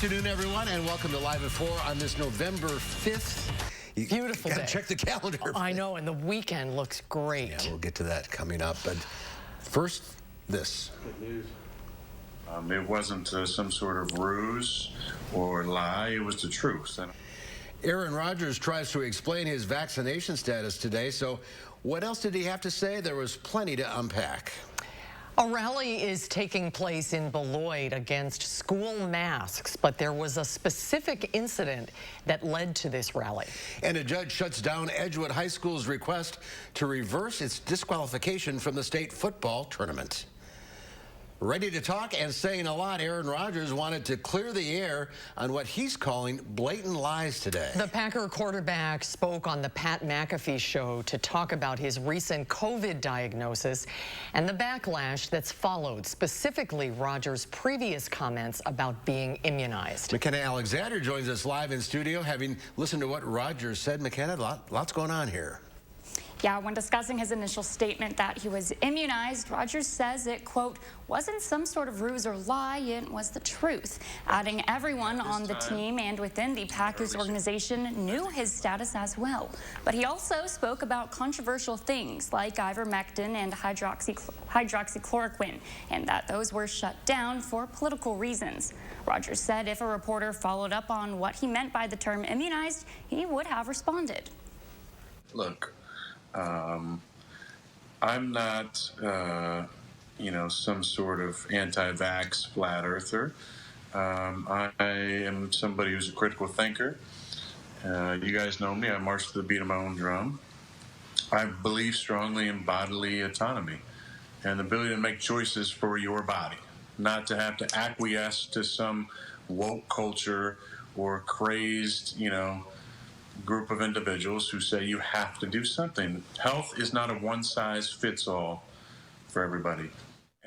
afternoon, everyone, and welcome to Live at 4 on this November 5th. Beautiful day. Check the calendar. I know, and the weekend looks great. Yeah, we'll get to that coming up. But first, this. Good news. It wasn't some sort of ruse or lie. It was the truth. Aaron Rodgers tries to explain his vaccination status today. So what else did he have to say? There was plenty to unpack. A rally is taking place in Beloit against school masks, but there was a specific incident that led to this rally. And a judge shuts down Edgewood High School's request to reverse its disqualification from the state football tournament. Ready to talk and saying a lot, Aaron Rodgers wanted to clear the air on what he's calling blatant lies today. The Packer quarterback spoke on the Pat McAfee show to talk about his recent COVID diagnosis and the backlash that's followed, specifically Rodgers' previous comments about being immunized. McKenna Alexander joins us live in studio, having listened to what Rodgers said. McKenna, lots going on here. Yeah, when discussing his initial statement that he was immunized, Rodgers says it, quote, wasn't some sort of ruse or lie, it was the truth, adding everyone on the team and within the Packers organization knew his status as well. But he also spoke about controversial things like ivermectin and hydroxychloroquine, and that those were shut down for political reasons. Rodgers said if a reporter followed up on what he meant by the term immunized, he would have responded. Look. I'm not, some sort of anti-vax flat earther. I am somebody who's a critical thinker. You guys know me. I march to the beat of my own drum. I believe strongly in bodily autonomy and the ability to make choices for your body, not to have to acquiesce to some woke culture or crazed, group of individuals who say you have to do something. Health is not a one-size-fits-all for everybody.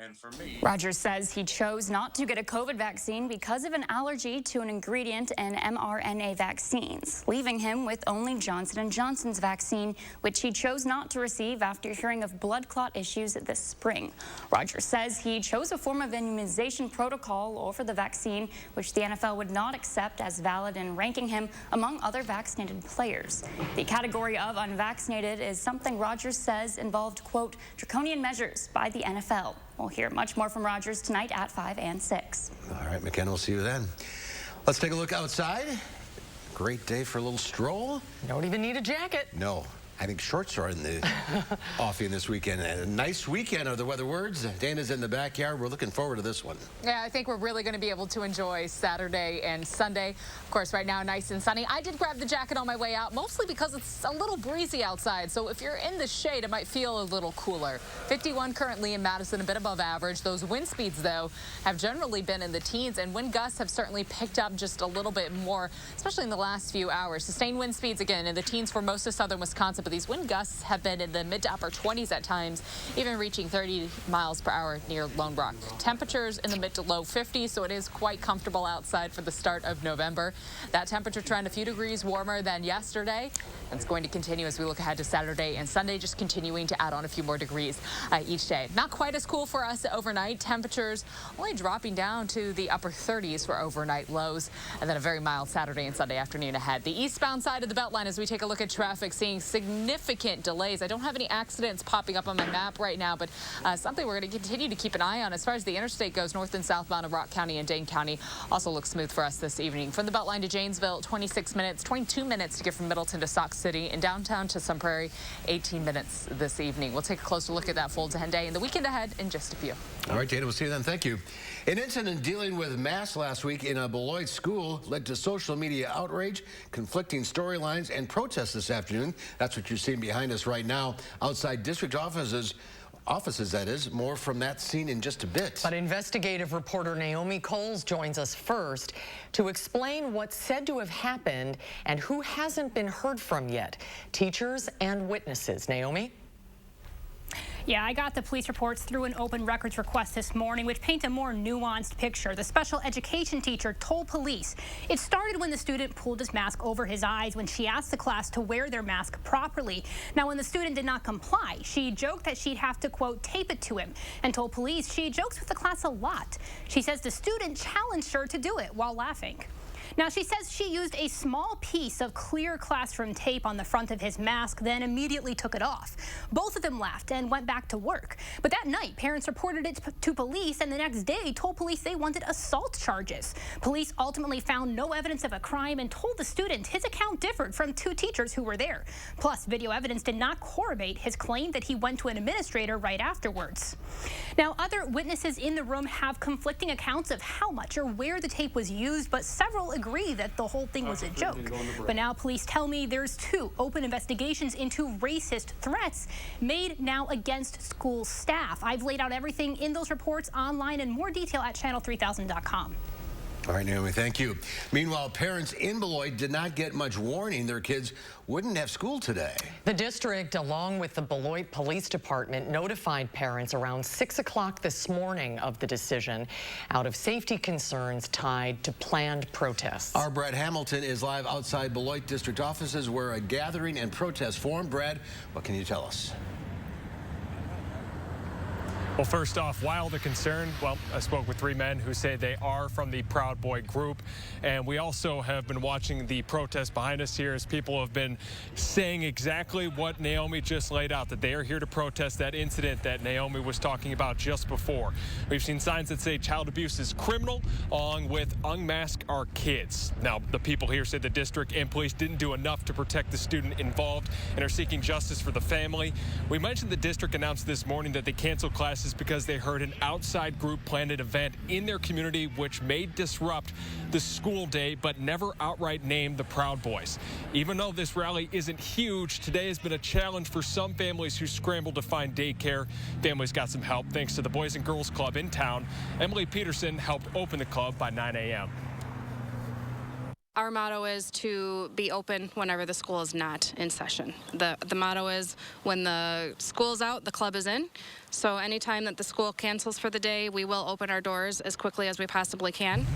And for me, Rodgers says he chose not to get a COVID vaccine because of an allergy to an ingredient in mRNA vaccines, leaving him with only Johnson & Johnson's vaccine, which he chose not to receive after hearing of blood clot issues this spring. Rodgers says he chose a form of immunization protocol over the vaccine, which the NFL would not accept as valid, in ranking him among other vaccinated players. The category of unvaccinated is something Rodgers says involved, quote, draconian measures by the NFL. We'll hear much more from Rodgers tonight at 5 and 6. All right, McKenna, we'll see you then. Let's take a look outside. Great day for a little stroll. Don't even need a jacket. No, I think shorts are in the offing this weekend. And a nice weekend are the weather words. Dana's in the backyard. We're looking forward to this one. Yeah, I think we're really going to be able to enjoy Saturday and Sunday. Of course, right now, nice and sunny. I did grab the jacket on my way out, mostly because it's a little breezy outside. So if you're in the shade, it might feel a little cooler. 51 currently in Madison, a bit above average. Those wind speeds, though, have generally been in the teens, and wind gusts have certainly picked up just a little bit more, especially in the last few hours. Sustained wind speeds, again, in the teens for most of southern Wisconsin, but these wind gusts have been in the mid to upper 20s at times, even reaching 30 miles per hour near Lone Rock. Temperatures in the mid to low 50s, so it is quite comfortable outside for the start of November. That temperature trend a few degrees warmer than yesterday. It's going to continue as we look ahead to Saturday and Sunday, just continuing to add on a few more degrees each day. Not quite as cool for us overnight. Temperatures only dropping down to the upper 30s for overnight lows, and then a very mild Saturday and Sunday afternoon ahead. The eastbound side of the Beltline, as we take a look at traffic, seeing significant delays. I don't have any accidents popping up on my map right now, but something we're going to continue to keep an eye on. As far as the interstate goes, north and southbound of Rock County and Dane County also looks smooth for us this evening. From the Beltline to Janesville, 26 minutes, 22 minutes to get from Middleton to Sauk City, and downtown to Sun Prairie, 18 minutes this evening. We'll take a closer look at that full day and the weekend ahead in just a few. All right, Dana, we'll see you then. Thank you. An incident dealing with masks last week in a Beloit school led to social media outrage, conflicting storylines, and protests this afternoon. That's what you're seeing behind us right now outside district offices, that is. More from that scene in just a bit. But investigative reporter Naomi Coles joins us first to explain what's said to have happened and who hasn't been heard from yet. Teachers and witnesses. Naomi? Yeah, I got the police reports through an open records request this morning, which paint a more nuanced picture. The special education teacher told police it started when the student pulled his mask over his eyes when she asked the class to wear their mask properly. Now, when the student did not comply, she joked that she'd have to, quote, tape it to him, and told police she jokes with the class a lot. She says the student challenged her to do it while laughing. Now, she says she used a small piece of clear classroom tape on the front of his mask, then immediately took it off. Both of them laughed and went back to work. But that night, parents reported it to police, and the next day told police they wanted assault charges. Police ultimately found no evidence of a crime and told the student his account differed from two teachers who were there. Plus, video evidence did not corroborate his claim that he went to an administrator right afterwards. Now, other witnesses in the room have conflicting accounts of how much or where the tape was used, but several agree that the whole thing was a joke. But now police tell me there's two open investigations into racist threats made now against school staff. I've laid out everything in those reports online in more detail at channel3000.com. All right, Naomi, thank you. Meanwhile, parents in Beloit did not get much warning their kids wouldn't have school today. The district, along with the Beloit Police Department, notified parents around 6 o'clock this morning of the decision out of safety concerns tied to planned protests. Our Brad Hamilton is live outside Beloit district offices where a gathering and protest formed. Brad, what can you tell us? Well, first off, while the concern, well, I spoke with three men who say they are from the Proud Boy group. And we also have been watching the protest behind us here as people have been saying exactly what Naomi just laid out, that they are here to protest that incident that Naomi was talking about just before. We've seen signs that say child abuse is criminal, along with unmask our kids. Now, the people here said the district and police didn't do enough to protect the student involved and are seeking justice for the family. We mentioned the district announced this morning that they canceled classes because they heard an outside group planned an event in their community which may disrupt the school day, but never outright named the Proud Boys. Even though this rally isn't huge, today has been a challenge for some families who scrambled to find daycare. Families got some help thanks to the Boys and Girls Club in town. Emily Peterson helped open the club by 9 a.m. Our motto is to be open whenever the school is not in session. The motto is when the school's out, the club is in. So anytime that the school cancels for the day, we will open our doors as quickly as we possibly can.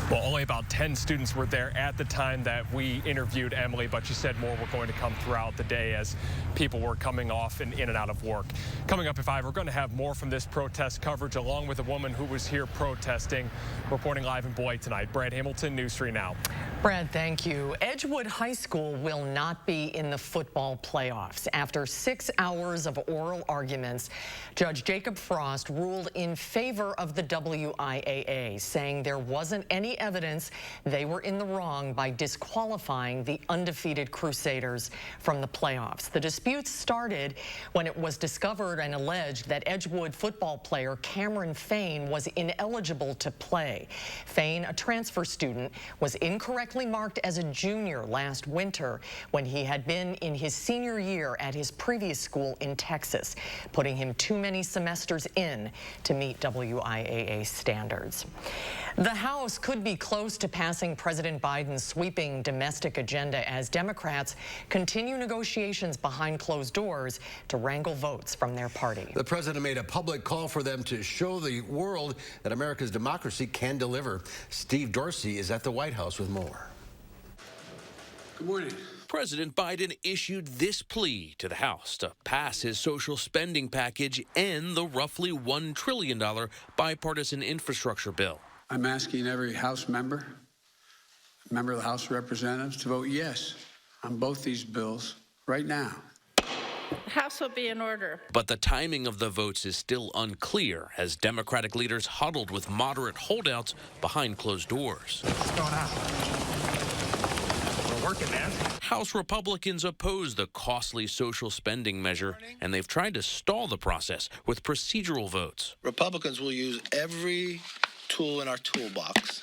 Well, only about 10 students were there at the time that we interviewed Emily, but she said more were going to come throughout the day as people were coming off and in and out of work. Coming up at 5, we're going to have more from this protest coverage along with a woman who was here protesting. Reporting live in Beloit tonight, Brad Hamilton, News 3 Now. Brad, thank you. Edgewood High School will not be in the football playoffs. After 6 hours of oral arguments, Judge Jacob Frost ruled in favor of the WIAA, saying there wasn't any evidence they were in the wrong by disqualifying the undefeated Crusaders from the playoffs. The dispute started when it was discovered and alleged that Edgewood football player Cameron Fain was ineligible to play. Fain, a transfer student, was incorrectly marked as a junior last winter when he had been in his senior year at his previous school in Texas, putting him too many semesters in to meet WIAA standards. The House could be close to passing President Biden's sweeping domestic agenda as Democrats continue negotiations behind closed doors to wrangle votes from their party. The president made a public call for them to show the world that America's democracy can deliver. Steve Dorsey is at the White House with more. Good morning. President Biden issued this plea to the House to pass his social spending package and the roughly $1 trillion bipartisan infrastructure bill. I'm asking every House member, member of the House of Representatives, to vote yes on both these bills right now. The House will be in order. But the timing of the votes is still unclear as Democratic leaders huddled with moderate holdouts behind closed doors. What's going on? We're working, man. House Republicans oppose the costly social spending measure, and they've tried to stall the process with procedural votes. Republicans will use every tool in our toolbox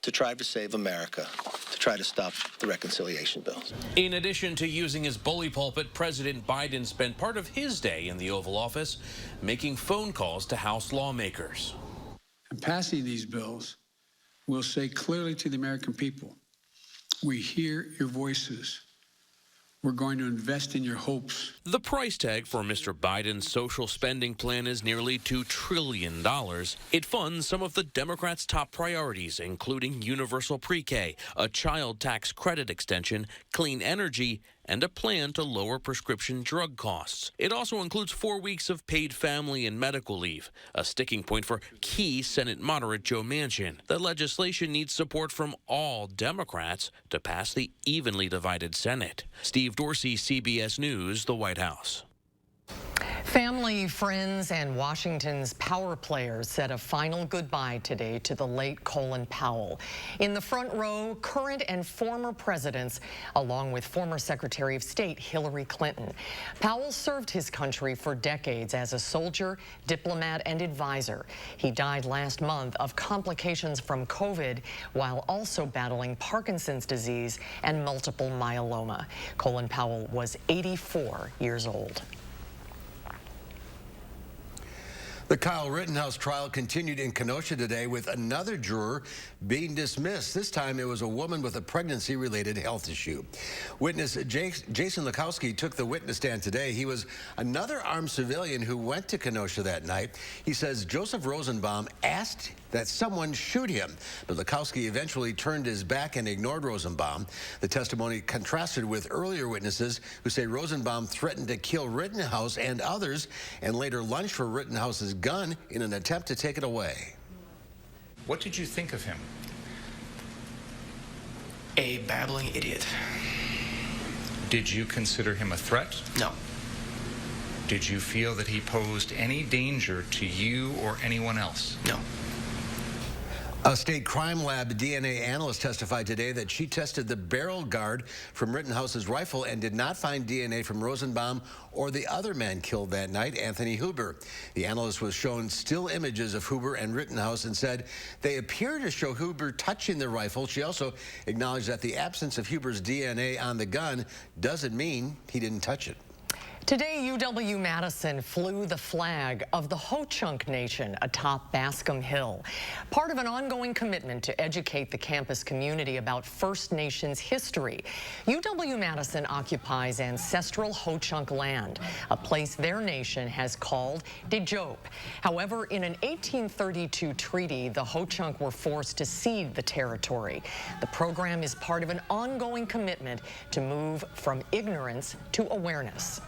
to try to save America, to try to stop the reconciliation bills. In addition to using his bully pulpit, President Biden spent part of his day in the Oval Office making phone calls to House lawmakers. And passing these bills will say clearly to the American people, we hear your voices. We're going to invest in your hopes. The price tag for Mr. Biden's social spending plan is nearly $2 trillion. It funds some of the Democrats' top priorities, including universal pre-K, a child tax credit extension, clean energy, and a plan to lower prescription drug costs. It also includes 4 weeks of paid family and medical leave, a sticking point for key Senate moderate Joe Manchin. The legislation needs support from all Democrats to pass the evenly divided Senate. Steve Dorsey, CBS News, the White House. Family, friends, and Washington's power players said a final goodbye today to the late Colin Powell. In the front row, current and former presidents, along with former Secretary of State Hillary Clinton. Powell served his country for decades as a soldier, diplomat, and advisor. He died last month of complications from COVID while also battling Parkinson's disease and multiple myeloma. Colin Powell was 84 years old. The Kyle Rittenhouse trial continued in Kenosha today with another juror being dismissed. This time it was a woman with a pregnancy-related health issue. Witness Jason Lukowski took the witness stand today. He was another armed civilian who went to Kenosha that night. He says Joseph Rosenbaum asked that someone shoot him, but Lukowski eventually turned his back and ignored Rosenbaum. The testimony contrasted with earlier witnesses who say Rosenbaum threatened to kill Rittenhouse and others and later lunged for Rittenhouse's gun in an attempt to take it away. What did you think of him? A babbling idiot. Did you consider him a threat? No. Did you feel that he posed any danger to you or anyone else? No. A state crime lab DNA analyst testified today that she tested the barrel guard from Rittenhouse's rifle and did not find DNA from Rosenbaum or the other man killed that night, Anthony Huber. The analyst was shown still images of Huber and Rittenhouse and said they appear to show Huber touching the rifle. She also acknowledged that the absence of Huber's DNA on the gun doesn't mean he didn't touch it. Today, UW-Madison flew the flag of the Ho-Chunk Nation atop Bascom Hill, part of an ongoing commitment to educate the campus community about First Nations history. UW-Madison occupies ancestral Ho-Chunk land, a place their nation has called Dejope. However, in an 1832 treaty, the Ho-Chunk were forced to cede the territory. The program is part of an ongoing commitment to move from ignorance to awareness.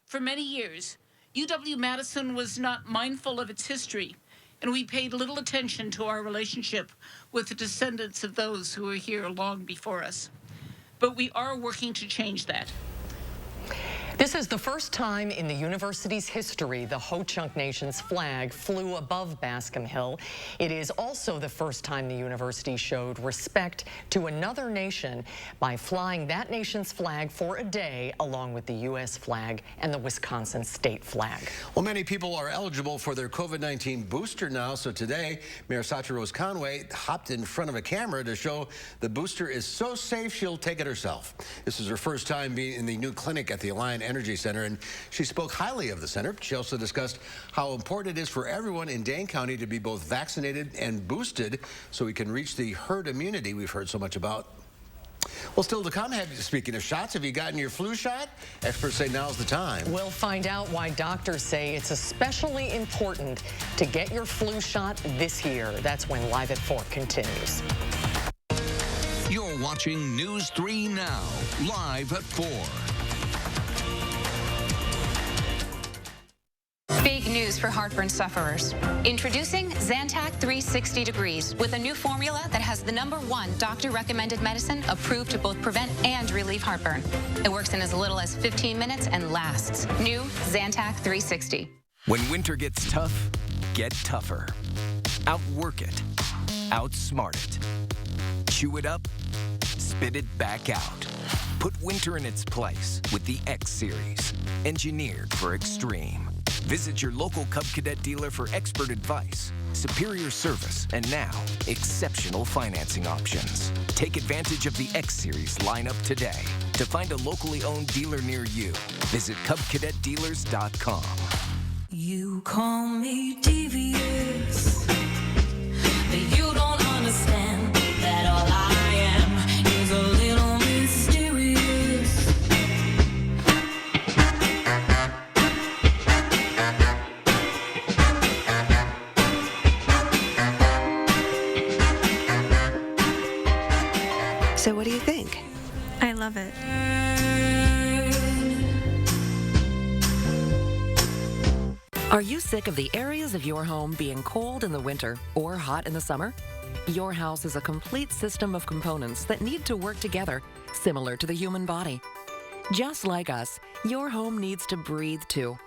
For many years, UW-Madison was not mindful of its history, and we paid little attention to our relationship with the descendants of those who were here long before us. But we are working to change that. This is the first time in the university's history the Ho-Chunk Nation's flag flew above Bascom Hill. It is also the first time the university showed respect to another nation by flying that nation's flag for a day along with the U.S. flag and the Wisconsin state flag. Well, many people are eligible for their COVID-19 booster now, so today Mayor Sacha Rose Conway hopped in front of a camera to show the booster is so safe she'll take it herself. This is her first time being in the new clinic at the Alliant Energy Center, and she spoke highly of the center. She also discussed how important it is for everyone in Dane County to be both vaccinated and boosted so we can reach the herd immunity we've heard so much about. Well, still to come, speaking of shots, have you gotten your flu shot? Experts say now's the time. We'll find out why doctors say it's especially important to get your flu shot this year. That's when Live at 4 continues. You're watching News 3 Now, Live at 4. Big news for heartburn sufferers. Introducing Zantac 360 Degrees with a new formula that has the #1 doctor-recommended medicine approved to both prevent and relieve heartburn. It works in as little as 15 minutes and lasts. New Zantac 360. When winter gets tough, get tougher. Outwork it. Outsmart it. Chew it up. Spit it back out. Put winter in its place with the X Series, engineered for extreme. Visit your local Cub Cadet dealer for expert advice, superior service, and now, exceptional financing options. Take advantage of the X Series lineup today. To find a locally owned dealer near you, visit CubCadetDealers.com. You call me devious, but you don't understand that all I am is a little mysterious. I love it. Are you sick of the areas of your home being cold in the winter or hot in the summer? Your house is a complete system of components that need to work together, similar to the human body. Just like us, your home needs to breathe too.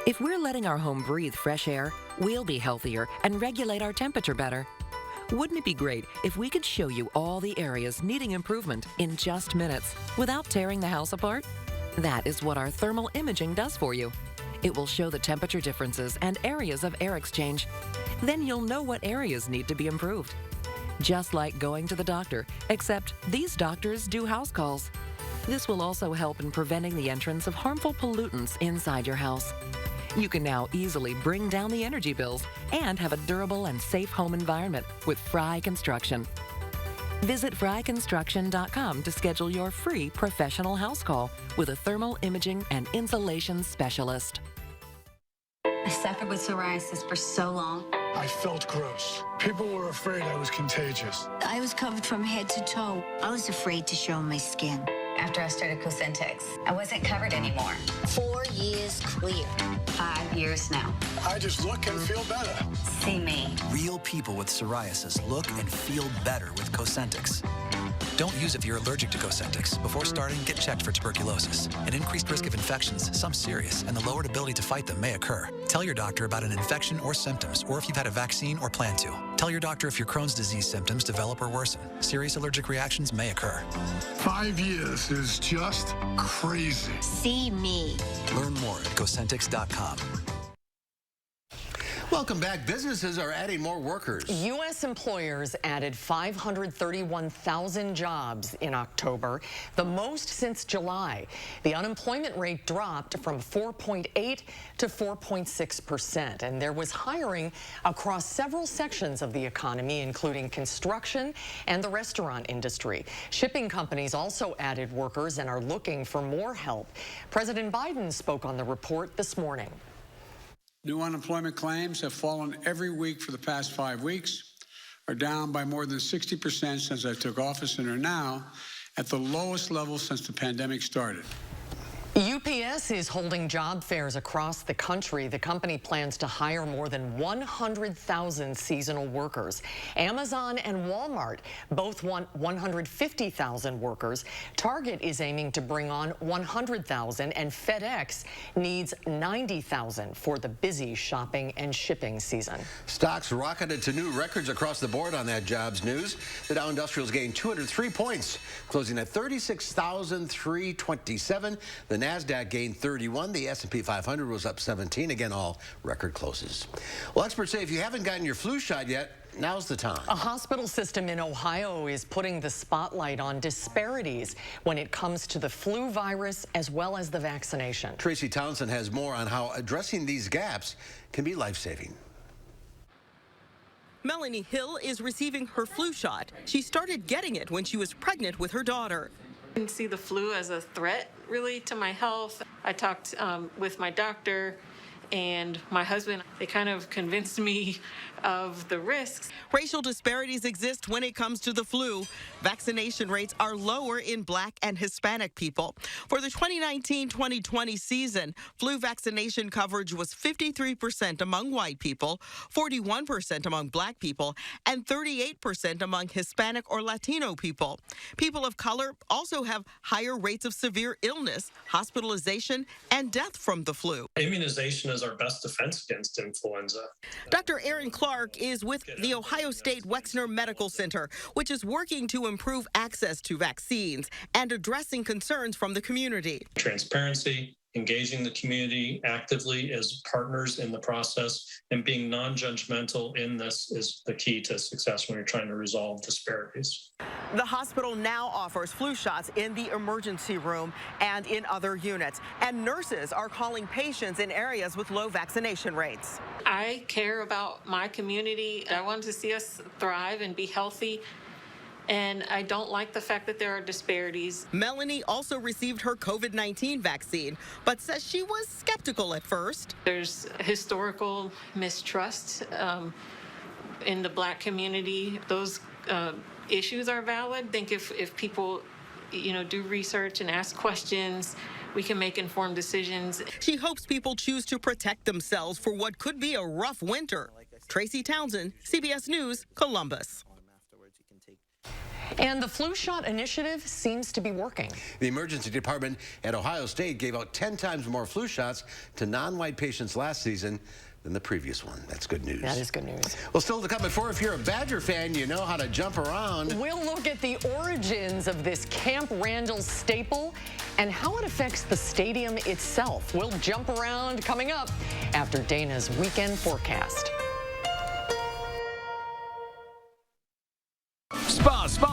If we're letting our home breathe fresh air, we'll be healthier and regulate our temperature better. Wouldn't it be great if we could show you all the areas needing improvement in just minutes without tearing the house apart? That is what our thermal imaging does for you. It will show the temperature differences and areas of air exchange. Then you'll know what areas need to be improved. Just like going to the doctor, except these doctors do house calls. This will also help in preventing the entrance of harmful pollutants inside your house. You can now easily bring down the energy bills and have a durable and safe home environment with Fry Construction. Visit fryconstruction.com to schedule your free professional house call with a thermal imaging and insulation specialist. I suffered with psoriasis for so long. I felt gross. People were afraid I was contagious. I was covered from head to toe. I was afraid to show my skin. After I started Cosentix, I wasn't covered anymore. 4 years clear. 5 years now. I just look and feel better. See me. Real people with psoriasis look and feel better with Cosentix. Don't use if you're allergic to Cosentix. Before starting, get checked for tuberculosis. An increased risk of infections, some serious, and the lowered ability to fight them may occur. Tell your doctor about an infection or symptoms, or if you've had a vaccine or plan to. Tell your doctor if your Crohn's disease symptoms develop or worsen. Serious allergic reactions may occur. 5 years is just crazy. See me. Learn more at Cosentix.com. Welcome back. Businesses are adding more workers. U.S. employers added 531,000 jobs in October, the most since July. The unemployment rate dropped from 4.8 to 4.6%, and there was hiring across several sections of the economy, including construction and the restaurant industry. Shipping companies also added workers and are looking for more help. President Biden spoke on the report this morning. New unemployment claims have fallen every week for the past 5 weeks, are down by more than 60% since I took office, and are now at the lowest level since the pandemic started. UPS is holding job fairs across the country. The company plans to hire more than 100,000 seasonal workers. Amazon and Walmart both want 150,000 workers. Target is aiming to bring on 100,000, and FedEx needs 90,000 for the busy shopping and shipping season. Stocks rocketed to new records across the board on that jobs news. The Dow Industrials gained 203 points, closing at 36,327. The NASDAQ gained 31. The S&P 500 was up 17. Again, all record closes. Well, experts say if you haven't gotten your flu shot yet, now's the time. A hospital system in Ohio is putting the spotlight on disparities when it comes to the flu virus as well as the vaccination. Tracy Townsend has more on how addressing these gaps can be life-saving. Melanie Hill is receiving her flu shot. She started getting it when she was pregnant with her daughter. I didn't see the flu as a threat, really, to my health. I talked with my doctor and my husband. They kind of convinced me of the risks. Racial disparities exist when it comes to the flu. Vaccination rates are lower in Black and Hispanic people. For the 2019-2020 season, flu vaccination coverage was 53% among white people, 41% among Black people, and 38% among Hispanic or Latino people. People of color also have higher rates of severe illness, hospitalization, and death from the flu. Immunization is our best defense against influenza. Dr. Aaron Clark is with the Ohio State Wexner Medical Center, which is working to improve access to vaccines and addressing concerns from the community. Transparency, engaging the community actively as partners in the process, and being non-judgmental in this is the key to success when you're trying to resolve disparities. The hospital now offers flu shots in the emergency room and in other units, and nurses are calling patients in areas with low vaccination rates. I care about my community. I want to see us thrive and be healthy. And I don't like the fact that there are disparities. Melanie also received her COVID-19 vaccine, but says she was skeptical at first. There's historical mistrust in the Black community. Those issues are valid. I think if people do research and ask questions, we can make informed decisions. She hopes people choose to protect themselves for what could be a rough winter. Tracy Townsend, CBS News, Columbus. And the flu shot initiative seems to be working. The emergency department at Ohio State gave out 10 times more flu shots to non-white patients last season than the previous one. That's good news. That is good news. Well, still to come at 4, if you're a Badger fan, you know how to jump around. We'll look at the origins of this Camp Randall staple and how it affects the stadium itself. We'll jump around coming up after Dana's weekend forecast.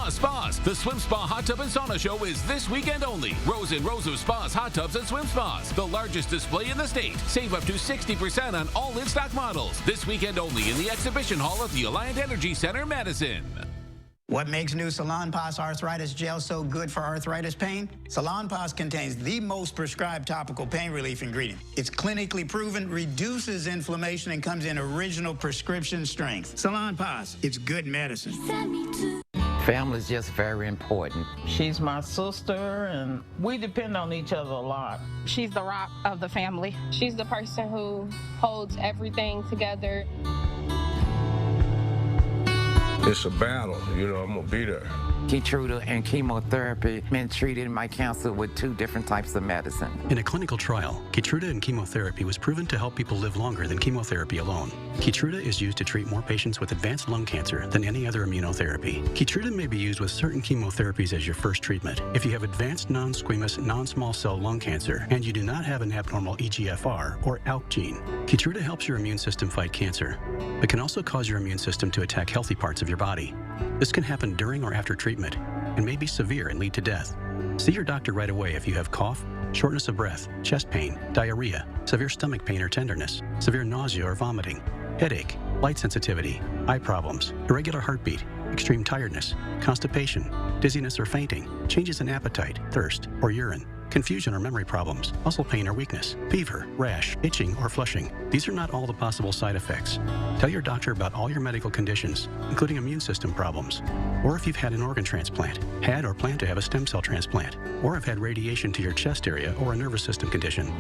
Spas. The Swim Spa Hot Tub and Sauna Show is this weekend only. Rows and rows of spas, hot tubs, and swim spas. The largest display in the state. Save up to 60% on all in-stock models. This weekend only in the exhibition hall at the Alliant Energy Center, Madison. What makes new Salonpas Arthritis Gel so good for arthritis pain? Salonpas contains the most prescribed topical pain relief ingredient. It's clinically proven, reduces inflammation, and comes in original prescription strength. Salonpas, it's good medicine. Family is just very important. She's my sister, and we depend on each other a lot. She's the rock of the family. She's the person who holds everything together. It's a battle, I'm gonna be there. Keytruda and chemotherapy been treated my cancer with 2 different types of medicine. In a clinical trial, Keytruda and chemotherapy was proven to help people live longer than chemotherapy alone. Keytruda is used to treat more patients with advanced lung cancer than any other immunotherapy. Keytruda may be used with certain chemotherapies as your first treatment. If you have advanced non-squamous, non-small cell lung cancer and you do not have an abnormal EGFR or ALK gene, Keytruda helps your immune system fight cancer, but can also cause your immune system to attack healthy parts of your body. This can happen during or after treatment and may be severe and lead to death. See your doctor right away if you have cough, shortness of breath, chest pain, diarrhea, severe stomach pain or tenderness, severe nausea or vomiting, headache, light sensitivity, eye problems, irregular heartbeat, extreme tiredness, constipation, dizziness or fainting, changes in appetite, thirst, or urine, confusion or memory problems, muscle pain or weakness, fever, rash, itching, or flushing. These are not all the possible side effects. Tell your doctor about all your medical conditions, including immune system problems, or if you've had an organ transplant, had or plan to have a stem cell transplant, or have had radiation to your chest area or a nervous system condition.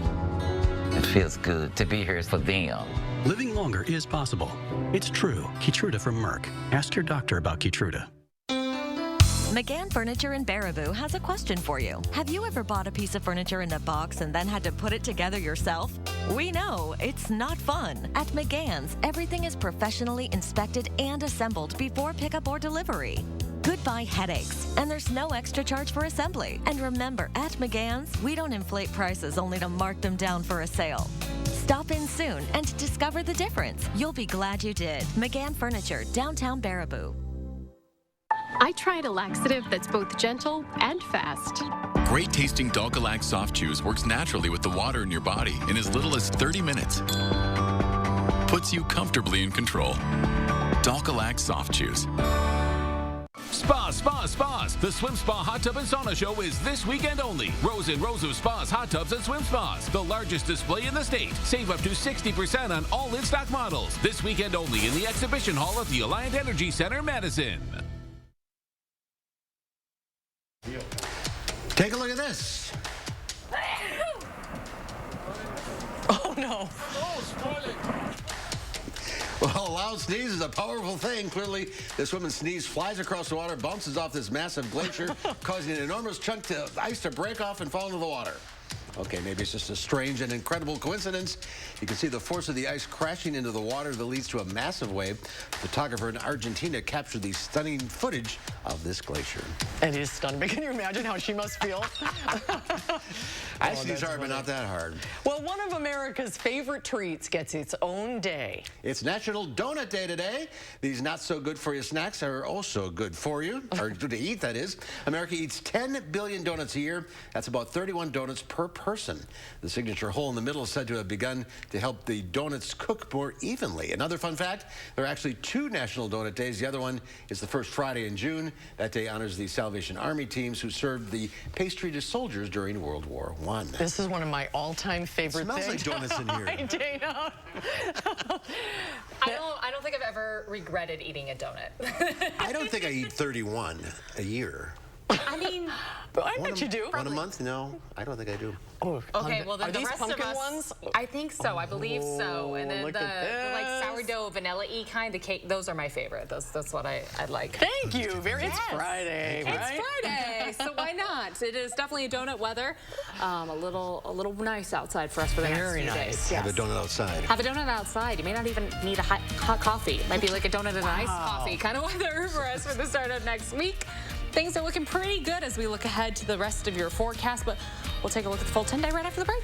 It feels good to be here for them. Living longer is possible. It's true. Keytruda from Merck. Ask your doctor about Keytruda. McGann Furniture in Baraboo has a question for you. Have you ever bought a piece of furniture in a box and then had to put it together yourself? We know it's not fun. At McGann's, everything is professionally inspected and assembled before pickup or delivery. Goodbye headaches, and there's no extra charge for assembly. And remember, at McGann's, we don't inflate prices only to mark them down for a sale. Stop in soon and discover the difference. You'll be glad you did. McGann Furniture, downtown Baraboo. I tried a laxative that's both gentle and fast. Great tasting Dalgalac Soft Chews works naturally with the water in your body in as little as 30 minutes. Puts you comfortably in control. Dalgalac Soft Chews. Spas. The Swim Spa Hot Tub and Sauna Show is this weekend only. Rows and rows of spas, hot tubs, and swim spas. The largest display in the state. Save up to 60% on all in-stock models. This weekend only in the exhibition hall at the Alliant Energy Center, Madison. Take a look at this. Oh, no. Well, a loud sneeze is a powerful thing. Clearly, this woman's sneeze flies across the water, bounces off this massive glacier, causing an enormous chunk of ice to break off and fall into the water. Okay, maybe it's just a strange and incredible coincidence. You can see the force of the ice crashing into the water that leads to a massive wave. A photographer in Argentina captured the stunning footage of this glacier. It is stunning. But can you imagine how she must feel? I sneeze hard, but not that hard. Well, one of America's favorite treats gets its own day. It's National Donut Day today. These not-so-good-for-you snacks are also good for you, or to eat, that is. America eats 10 billion donuts a year. That's about 31 donuts per person. The signature hole in the middle is said to have begun to help the donuts cook more evenly. Another fun fact, there are actually 2 National Donut Days. The other one is the first Friday in June. That day honors the Salvation Army teams who served the pastry to soldiers during World War I. This is one of my all-time favorite things. It smells like donuts in here. Hi, Dana. I don't think I've ever regretted eating a donut. I don't think I eat 31 a year. I mean, I bet you do. One a month? No, I don't think I do. Oh, okay, well, then the these rest pumpkin of us, ones? I think so. I believe so. And then look the at like sourdough vanilla-y kind, the cake, those are my favorite. That's what I like. Thank you. It's Friday, right? It's Friday, so why not? It is definitely donut weather. A little nice outside for us for the next few days. Have a donut outside. Have a donut outside. You may not even need a hot coffee. It might be like a donut and an iced coffee kind of weather for us for the start of next week. Things are looking pretty good as we look ahead to the rest of your forecast, but we'll take a look at the full 10-day right after the break.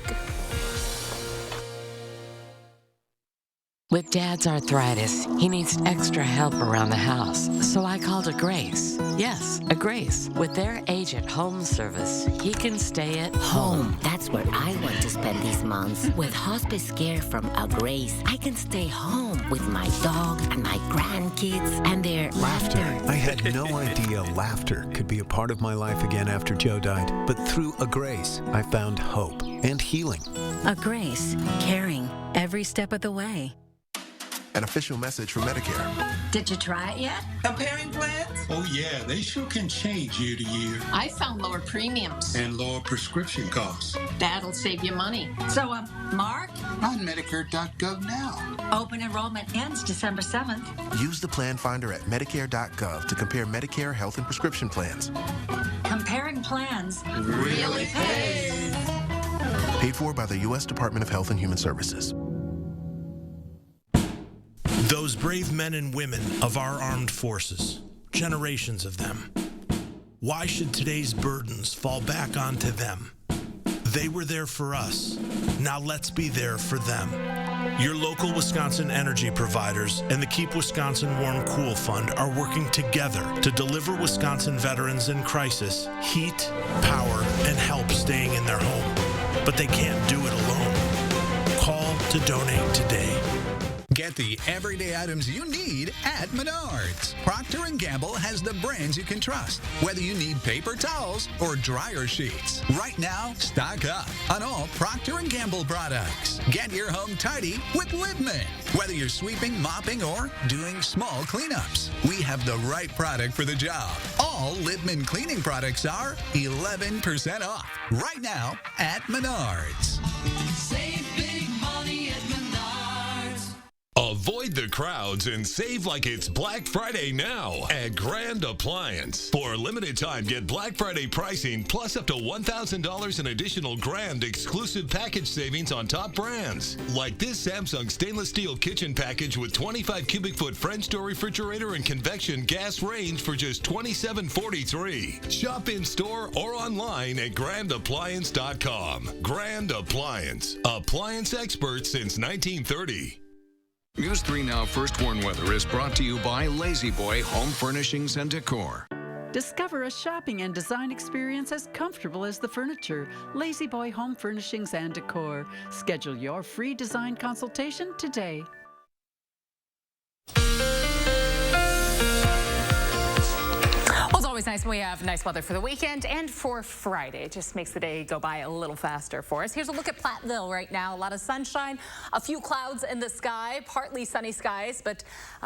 With Dad's arthritis, he needs extra help around the house, so I called a Grace. Yes, a Grace. With their age at home service, he can stay at home. That's where I want to spend these months. With hospice care from a Grace, I can stay home with my dog and my grandkids and their laughter. I had no idea laughter could be a part of my life again after Joe died. But through a Grace, I found hope and healing. A Grace, caring every step of the way. An official message from Medicare. Did you try it yet? Comparing plans? Oh yeah, they sure can change year to year. I found lower premiums. And lower prescription costs. That'll save you money. So, Mark? On Medicare.gov now. Open enrollment ends December 7th. Use the plan finder at Medicare.gov to compare Medicare health and prescription plans. Comparing plans really pays. Paid for by the U.S. Department of Health and Human Services. Those brave men and women of our armed forces, generations of them. Why should today's burdens fall back onto them? They were there for us. Now let's be there for them. Your local Wisconsin energy providers and the Keep Wisconsin Warm Cool Fund are working together to deliver Wisconsin veterans in crisis heat, power, and help staying in their home. But they can't do it alone. Call to donate today. Get the everyday items you need at Menards. Procter & Gamble has the brands you can trust, whether you need paper towels or dryer sheets. Right now, stock up on all Procter & Gamble products. Get your home tidy with Littman. Whether you're sweeping, mopping, or doing small cleanups, we have the right product for the job. All Littman cleaning products are 11% off right now at Menards. Save big money at Menards. Avoid the crowds and save like it's Black Friday now at Grand Appliance. For a limited time, get Black Friday pricing plus up to $1,000 in additional Grand exclusive package savings on top brands. Like this Samsung stainless steel kitchen package with 25 cubic foot French door refrigerator and convection gas range for just $27.43. Shop in store or online at grandappliance.com. Grand Appliance. Appliance experts since 1930. News 3 Now First Warn Weather is brought to you by Lazy Boy Home Furnishings and Decor. Discover a shopping and design experience as comfortable as the furniture. Lazy Boy Home Furnishings and Decor. Schedule your free design consultation today. Well, it's always nice when we have nice weather for the weekend and for Friday. It just makes the day go by a little faster for us. Here's a look at Platteville right now. A lot of sunshine, a few clouds in the sky, partly sunny skies, but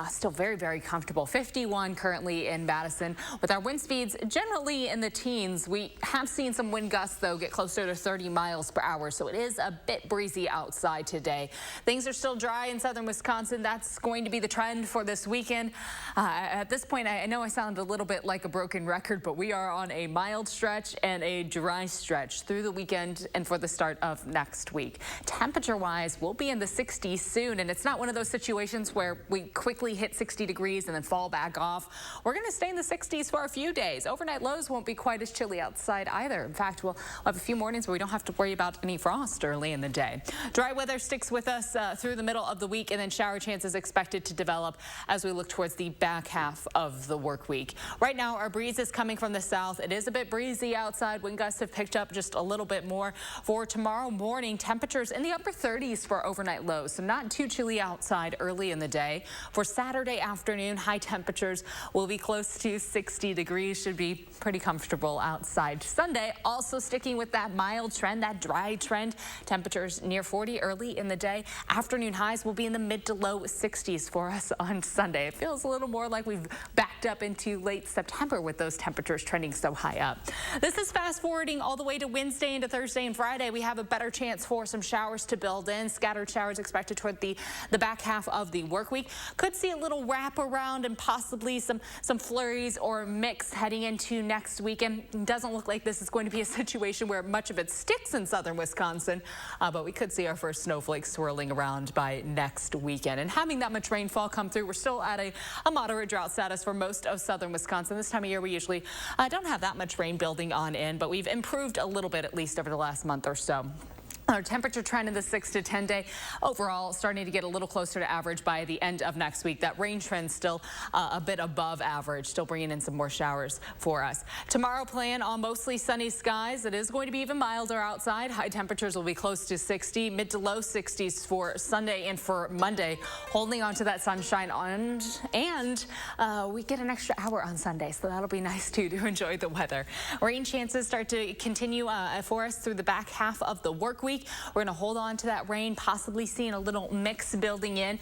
still very, very comfortable. 51 currently in Madison. With our wind speeds generally in the teens, we have seen some wind gusts, though, get closer to 30 miles per hour, so it is a bit breezy outside today. Things are still dry in southern Wisconsin. That's going to be the trend for this weekend. At this point, I know I sound a little bit like a broken record, but we are on a mild stretch and a dry stretch through the weekend and for the start of next week. Temperature-wise, we'll be in the 60s soon, and it's not one of those situations where we quickly hit 60 degrees and then fall back off. We're going to stay in the 60s for a few days. Overnight lows won't be quite as chilly outside either. In fact, we'll have a few mornings where we don't have to worry about any frost early in the day. Dry weather sticks with us through the middle of the week, and then shower chances expected to develop as we look towards the back half of the work week. Right now, our breeze is coming from the south. It is a bit breezy outside. Wind gusts have picked up just a little bit more. For tomorrow morning, temperatures in the upper 30s for overnight lows, so not too chilly outside early in the day. For Saturday afternoon, high temperatures will be close to 60 degrees. Should be pretty comfortable outside. Sunday, also sticking with that mild trend, that dry trend. Temperatures near 40 early in the day. Afternoon highs will be in the mid to low 60s for us on Sunday. It feels a little more like we've backed up into late September with the those temperatures trending so high up. This is fast forwarding all the way to Wednesday into Thursday and Friday. We have a better chance for some showers to build in. Scattered showers expected toward the back half of the work week. Could see a little wrap around and possibly some flurries or mix heading into next weekend. Doesn't look like this is going to be a situation where much of it sticks in southern Wisconsin, but we could see our first snowflakes swirling around by next weekend. And having that much rainfall come through, we're still at a moderate drought status for most of southern Wisconsin. This time of year, we usually don't have that much rain building on in, but we've improved a little bit, at least over the last month or so. Our temperature trend in the 6 to 10 day overall starting to get a little closer to average by the end of next week. That rain trend still a bit above average, still bringing in some more showers for us. Tomorrow plan on mostly sunny skies. It is going to be even milder outside. High temperatures will be close to 60, mid to low 60s for Sunday and for Monday. Holding on to that sunshine and we get an extra hour on Sunday, so that'll be nice too to enjoy the weather. Rain chances start to continue for us through the back half of the work week. We're going to hold on to that rain, possibly seeing a little mix building in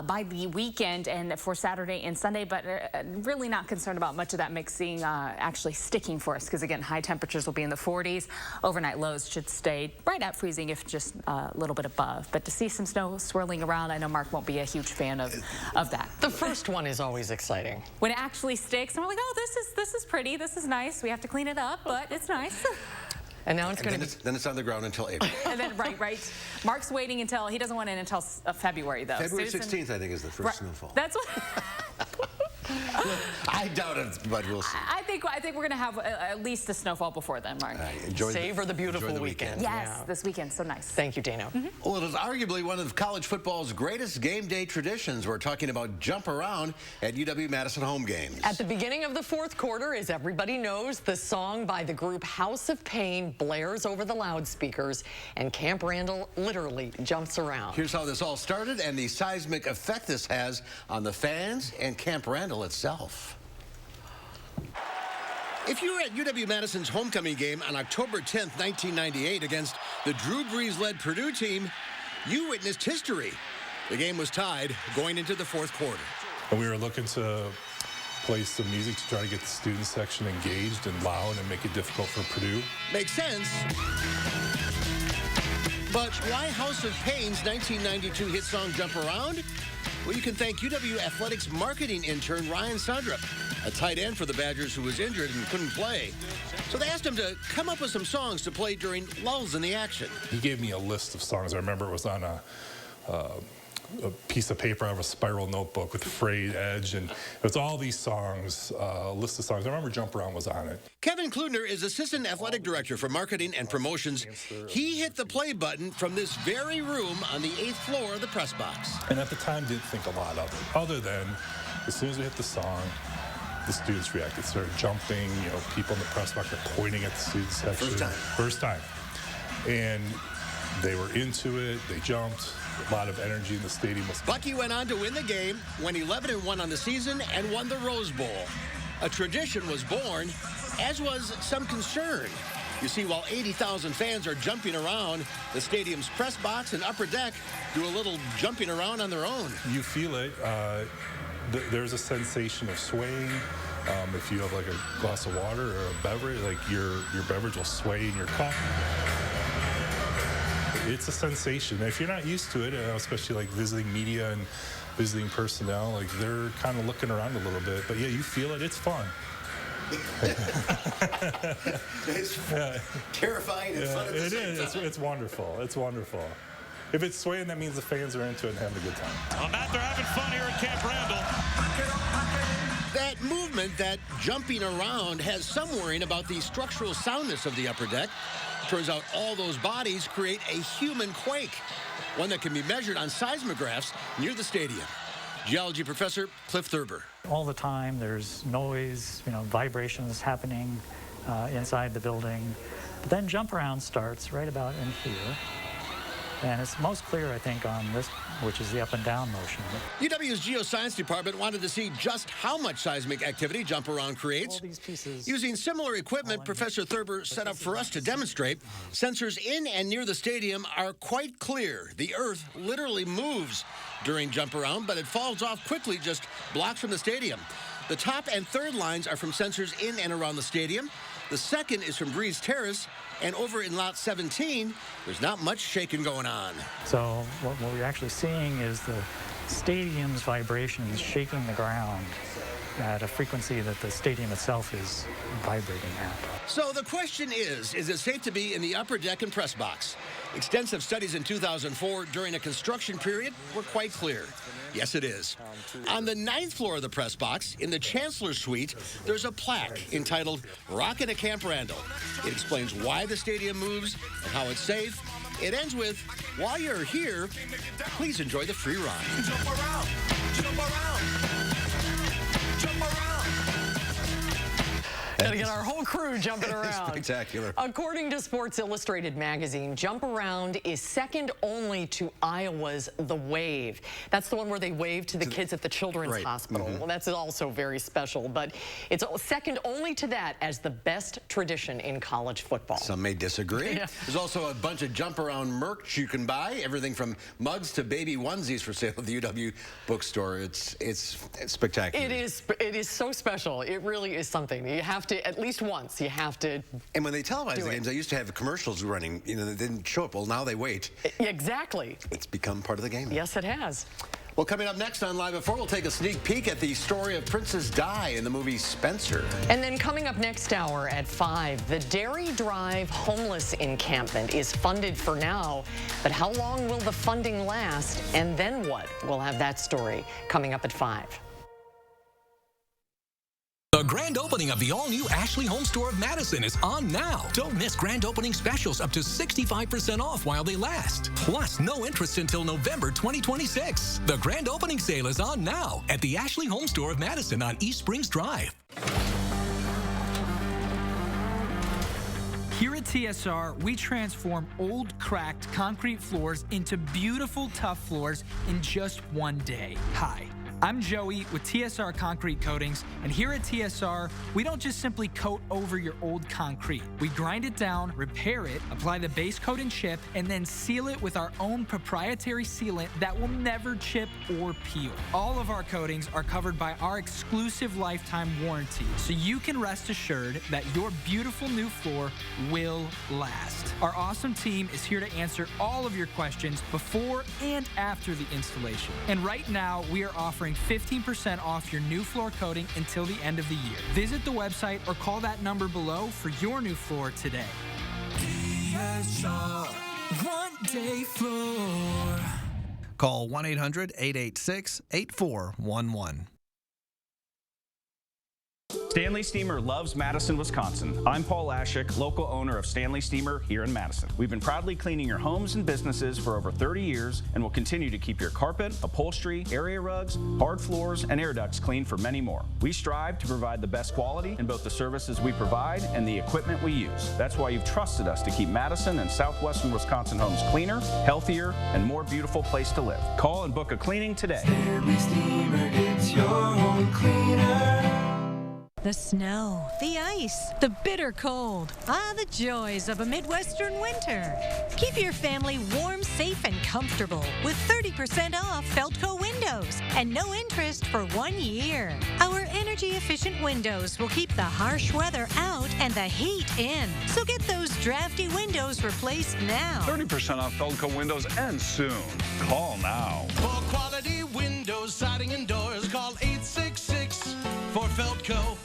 by the weekend and for Saturday and Sunday, but really not concerned about much of that mixing actually sticking for us because, again, high temperatures will be in the 40s. Overnight lows should stay right at freezing, if just a little bit above. But to see some snow swirling around, I know Mark won't be a huge fan of that. The first one is always exciting. When it actually sticks, and we're like, oh, this is pretty, this is nice. We have to clean it up, but it's nice. And now it's going to be... Then it's on the ground until April. And then, right. Mark's waiting until... He doesn't want it until February, though. February 16th, I think, is the first snowfall. That's what... I doubt it, but we'll see. I think we're going to have at least a snowfall before then, Mark. Savor the beautiful weekend. Yes, this weekend, so nice. Thank you, Dana. Well, it is arguably one of college football's greatest game day traditions. We're talking about jump around at UW-Madison home games. At the beginning of the fourth quarter, as everybody knows, the song by the group House of Pain blares over the loudspeakers, and Camp Randall literally jumps around. Here's how this all started and the seismic effect this has on the fans and Camp Randall itself. If you were at UW-Madison's homecoming game on October 10th, 1998 against the Drew Brees-led Purdue team, you witnessed history. The game was tied going into the fourth quarter. And we were looking to play some music to try to get the student section engaged and loud and make it difficult for Purdue. Makes sense. But why House of Pain's 1992 hit song Jump Around? Well, you can thank UW Athletics marketing intern Ryan Sandrup, a tight end for the Badgers who was injured and couldn't play. So they asked him to come up with some songs to play during lulls in the action. He gave me a list of songs. I remember it was on a piece of paper out of a spiral notebook with frayed edge, and it was all these songs, a list of songs. I remember Jump Around was on it. Kevin Kludner is Assistant Athletic Director for Marketing and Promotions. He hit the play button from this very room on the 8th floor of the press box. And at the time, didn't think a lot of it, other than as soon as we hit the song, the students reacted, started jumping, people in the press box were pointing at the student section. First time. And they were into it, they jumped. A lot of energy in the stadium. Bucky went on to win the game, went 11-1 on the season, and won the Rose Bowl. A tradition was born, as was some concern. You see, while 80,000 fans are jumping around, the stadium's press box and upper deck do a little jumping around on their own. You feel it. There's a sensation of swaying. If you have like a glass of water or a beverage, like your beverage will sway in your cup. It's a sensation. If you're not used to it, especially like visiting media and visiting personnel, like they're kind of looking around a little bit. But yeah, you feel it. It's fun. It's terrifying and fun at the same time. It's wonderful. It's wonderful. If it's swaying, that means the fans are into it and having a good time. Well, Matt, they're having fun here at Camp Randall. That movement, that jumping around, has some worrying about the structural soundness of the upper deck. Turns out all those bodies create a human quake, one that can be measured on seismographs near the stadium. Geology professor Cliff Thurber. All the time there's noise, vibrations happening inside the building. But then jump around starts right about in here. And it's most clear, I think, on this, which is the up and down motion. UW's Geoscience Department wanted to see just how much seismic activity jump around creates. Using similar equipment Professor Thurber set up for us to demonstrate, sensors in and near the stadium are quite clear. The Earth literally moves during jump around, but it falls off quickly just blocks from the stadium. The top and third lines are from sensors in and around the stadium. The second is from Breeze Terrace, and over in lot 17, there's not much shaking going on. So what we're actually seeing is the stadium's vibrations shaking the ground at a frequency that the stadium itself is vibrating at. So the question is it safe to be in the upper deck and press box? Extensive studies in 2004 during a construction period were quite clear. Yes, it is. On the 9th floor of the press box, in the Chancellor's Suite, there's a plaque entitled Rockin' at Camp Randall. It explains why the stadium moves and how it's safe. It ends with, while you're here, please enjoy the free ride. Jump around, jump around, jump around. Gotta get our whole crew jumping around. Spectacular. According to Sports Illustrated magazine, Jump Around is second only to Iowa's The Wave. That's the one where they wave to the kids at the Children's Hospital. Well, that's also very special, but it's second only to that as the best tradition in college football. Some may disagree. Yeah. There's also a bunch of Jump Around merch you can buy, everything from mugs to baby onesies for sale at the UW bookstore. It's spectacular. It is so special. It really is something. You have to, at least once, you have to. And when they televise the games, they used to have commercials running. You know, they didn't show up. Well, now they wait. Exactly. It's become part of the game. Yes, it has. Well, coming up next on Live at 4, we'll take a sneak peek at the story of Princess Di in the movie Spencer. And then coming up next hour at 5, the Dairy Drive homeless encampment is funded for now, but how long will the funding last? And then what? We'll have that story coming up at 5. The grand opening of the all-new Ashley Home Store of Madison is on now. Don't miss grand opening specials up to 65% off while they last. Plus, no interest until November 2026. The grand opening sale is on now at the Ashley Home Store of Madison on East Springs Drive. Here at TSR, we transform old, cracked concrete floors into beautiful, tough floors in just one day. Hi. I'm Joey with TSR Concrete Coatings, and here at TSR, we don't just simply coat over your old concrete. We grind it down, repair it, apply the base coat and chip, and then seal it with our own proprietary sealant that will never chip or peel. All of our coatings are covered by our exclusive lifetime warranty, so you can rest assured that your beautiful new floor will last. Our awesome team is here to answer all of your questions before and after the installation. And right now, we are offering 15% off your new floor coating until the end of the year. Visit the website or call that number below for your new floor today. TSR, one day floor. Call 1-800-886-8411. Stanley Steamer loves Madison, Wisconsin. I'm Paul Ashik, local owner of Stanley Steamer here in Madison. We've been proudly cleaning your homes and businesses for over 30 years and will continue to keep your carpet, upholstery, area rugs, hard floors, and air ducts clean for many more. We strive to provide the best quality in both the services we provide and the equipment we use. That's why you've trusted us to keep Madison and southwestern Wisconsin homes cleaner, healthier, and more beautiful place to live. Call and book a cleaning today. Stanley Steamer gets your home cleaner. The snow, the ice, the bitter cold. Ah, the joys of a Midwestern winter. Keep your family warm, safe, and comfortable with 30% off Feltco windows and no interest for 1 year. Our energy-efficient windows will keep the harsh weather out and the heat in. So get those drafty windows replaced now. 30% off Feltco windows ends soon. Call now. For quality windows, siding, and doors, call 866 for Feltco.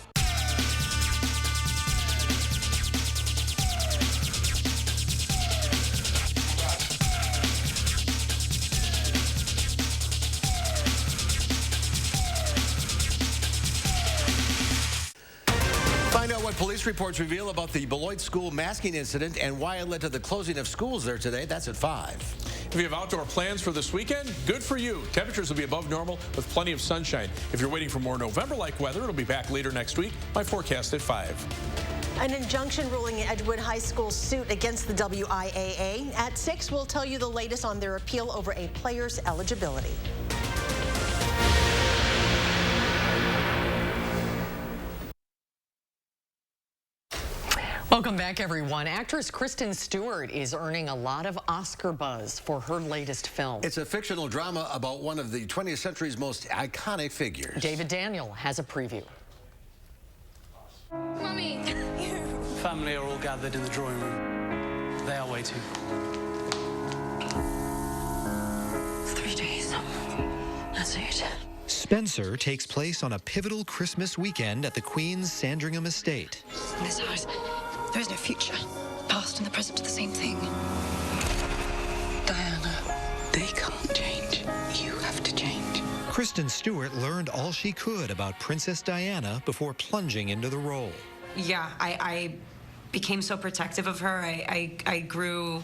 Find out what police reports reveal about the Beloit school masking incident and why it led to the closing of schools there today. That's at 5. If you have outdoor plans for this weekend, good for you. Temperatures will be above normal with plenty of sunshine. If you're waiting for more November-like weather, it'll be back later next week. My forecast at 5. An injunction ruling Edgewood High School's suit against the WIAA. At 6, we'll tell you the latest on their appeal over a player's eligibility. Welcome back, everyone. Actress Kristen Stewart is earning a lot of Oscar buzz for her latest film. It's a fictional drama about one of the 20th century's most iconic figures. David Daniel has a preview. Mommy! Family are all gathered in the drawing room. They are waiting. 3 days. That's it. Spencer takes place on a pivotal Christmas weekend at the Queen's Sandringham estate. In this house, there is no future. Past and the present are the same thing. Diana, they can't change. You have to change. Kristen Stewart learned all she could about Princess Diana before plunging into the role. Yeah, I became so protective of her. I grew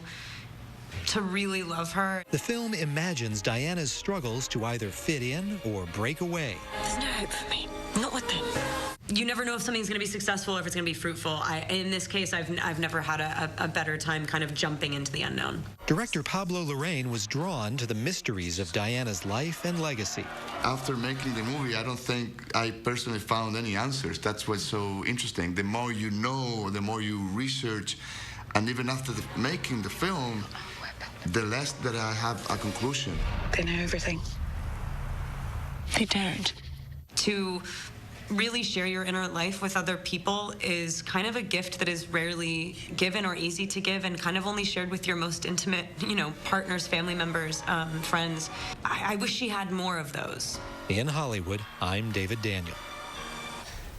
to really love her. The film imagines Diana's struggles to either fit in or break away. There's no hope for me. Not with them. You never know if something's going to be successful or if it's going to be fruitful. In this case, I've never had a better time kind of jumping into the unknown. Director Pablo Larraín was drawn to the mysteries of Diana's life and legacy. After making the movie, I don't think I personally found any answers. That's what's so interesting. The more you know, the more you research, and even after making the film, the less that I have a conclusion. They know everything. They don't. To really share your inner life with other people is kind of a gift that is rarely given or easy to give, and kind of only shared with your most intimate, partners, family members, friends. I wish she had more of those. In Hollywood, I'm David Daniel.